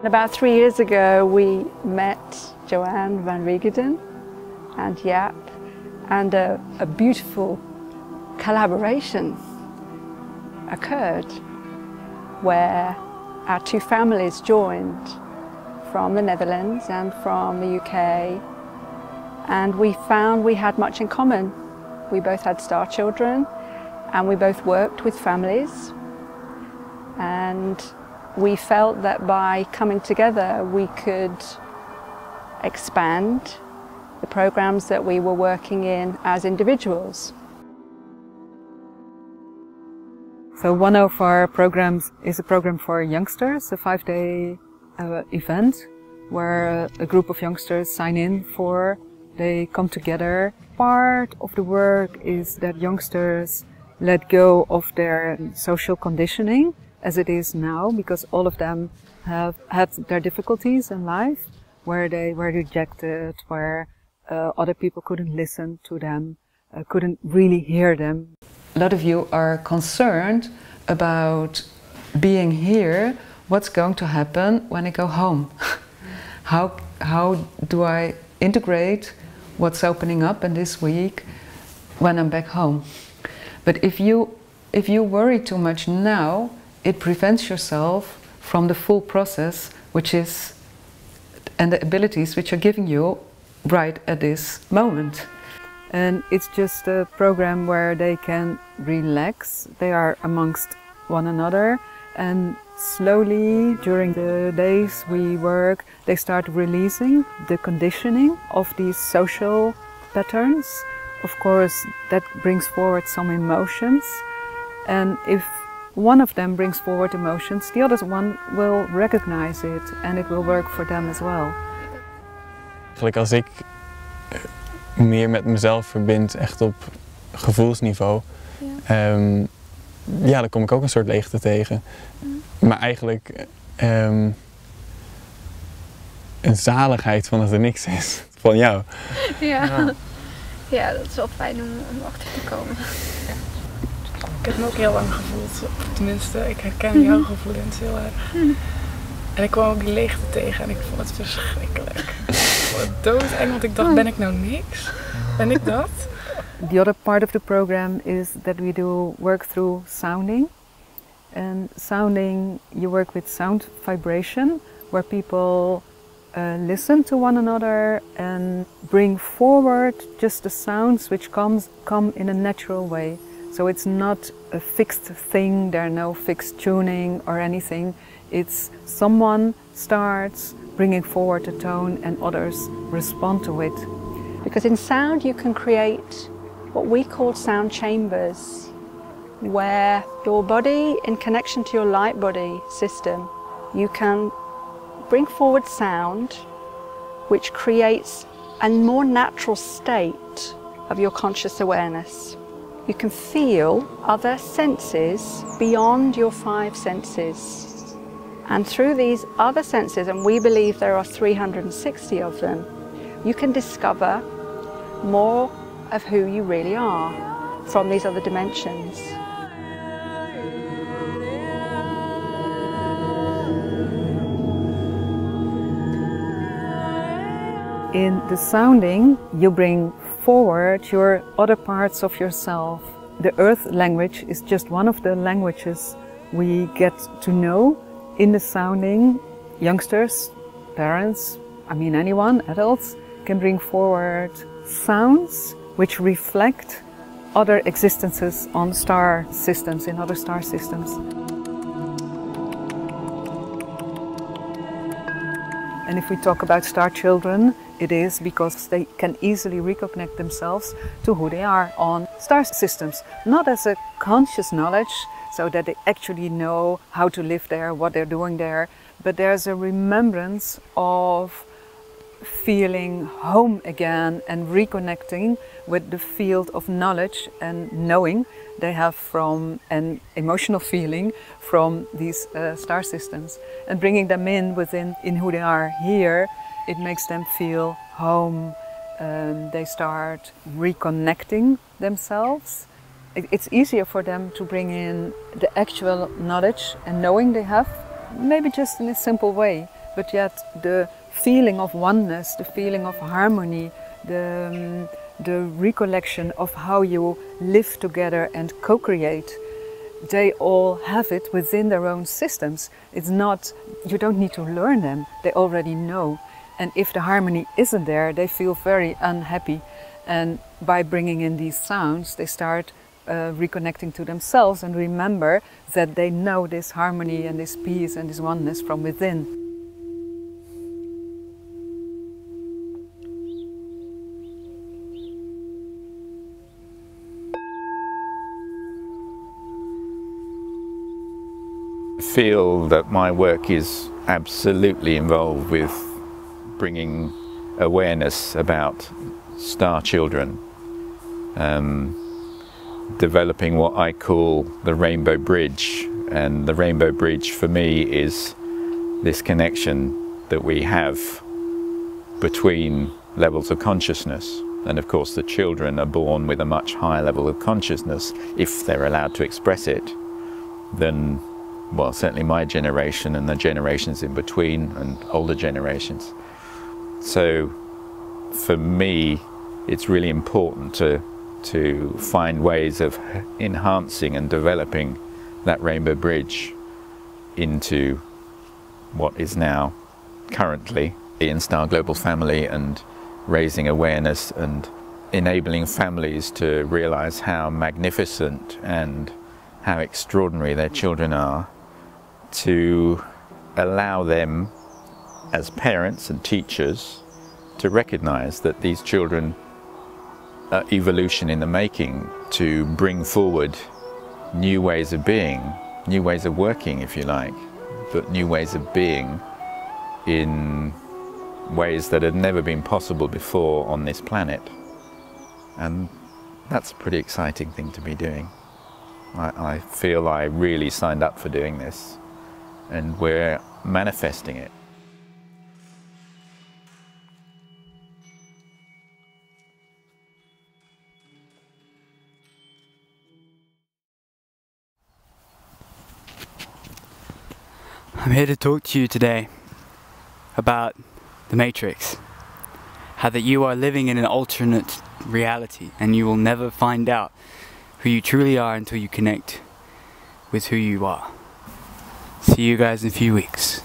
About 3 years ago we met Joanne van Riegeden and Jaap, and a beautiful collaboration occurred where our two families joined from the Netherlands and from the UK, and we found we had much in common. We both had star children and we both worked with families, and we felt that by coming together we could expand the programs that we were working in as individuals. So one of our programs is a program for youngsters, a 5-day event where a group of youngsters sign in for. They come together. Part of the work is that youngsters let go of their social conditioning as it is now, because all of them have had their difficulties in life, where they were rejected, where other people couldn't listen to them, couldn't really hear them. A lot of you are concerned about being here. What's going to happen when I go home? How do I integrate what's opening up in this week when I'm back home? But if you worry too much now, it prevents yourself from the full process, and the abilities which are giving you right at this moment. And it's just a program where they can relax. They are amongst one another, and slowly during the days we work, they start releasing the conditioning of these social patterns. Of course, that brings forward some emotions, and if one of them brings forward emotions, the other one will recognize it and it will work for them as well. Eigenlijk als ik meer met mezelf verbind, echt op gevoelsniveau, ja, dan kom ik ook een soort leegte tegen. Maar eigenlijk een zaligheid van dat er niks is, van jou. Ja, ja, dat is wel fijn om achter te komen. Ik heb me ook heel lang gevoeld, tenminste, ik herken jouw gevoelens heel erg. En ik kwam ook die leegte tegen en ik vond het verschrikkelijk. Ik vond het doodeng, want ik dacht, ben ik nou niks? Ben ik dat? The other part of the program is that we do work through sounding. And sounding, you work with sound vibration, where people listen to one another and bring forward just the sounds which come in a natural way. So it's not a fixed thing, there are no fixed tuning or anything. It's someone starts bringing forward a tone and others respond to it. Because in sound you can create what we call sound chambers, where your body, in connection to your light body system, you can bring forward sound which creates a more natural state of your conscious awareness. You can feel other senses beyond your 5 senses. And through these other senses, and we believe there are 360 of them, you can discover more of who you really are from these other dimensions. In the sounding, you bring forward your other parts of yourself. The earth language is just one of the languages we get to know. In the sounding, youngsters, parents, I mean anyone, adults, can bring forward sounds which reflect other existences on star systems, in other star systems. And if we talk about star children, it is because they can easily reconnect themselves to who they are on star systems. Not as a conscious knowledge, so that they actually know how to live there, what they're doing there, but there's a remembrance of feeling home again and reconnecting with the field of knowledge and knowing they have from an emotional feeling from these star systems, and bringing them in who they are here. It makes them feel home. They start reconnecting themselves. It's easier for them to bring in the actual knowledge and knowing they have, maybe just in a simple way. but yet the feeling of oneness, the feeling of harmony, the recollection of how you live together and co-create, they all have it within their own systems. It's not, you don't need to learn them, they already know. And if the harmony isn't there, they feel very unhappy. And by bringing in these sounds, they start reconnecting to themselves and remember that they know this harmony and this peace and this oneness from within. I feel that my work is absolutely involved with bringing awareness about star children, developing what I call the rainbow bridge. And the rainbow bridge for me is this connection that we have between levels of consciousness. And of course the children are born with a much higher level of consciousness, if they're allowed to express it, than, well, certainly my generation and the generations in between and older generations. So for me, it's really important to find ways of enhancing and developing that rainbow bridge into what is now currently in Star Global Family, and raising awareness and enabling families to realize how magnificent and how extraordinary their children are, to allow them as parents and teachers to recognize that these children are evolution in the making, to bring forward new ways of being, new ways of working, if you like, but new ways of being in ways that had never been possible before on this planet. And that's a pretty exciting thing to be doing. I feel I really signed up for doing this, and we're manifesting it. I'm here to talk to you today about the Matrix. How that you are living in an alternate reality and you will never find out who you truly are until you connect with who you are. See you guys in a few weeks.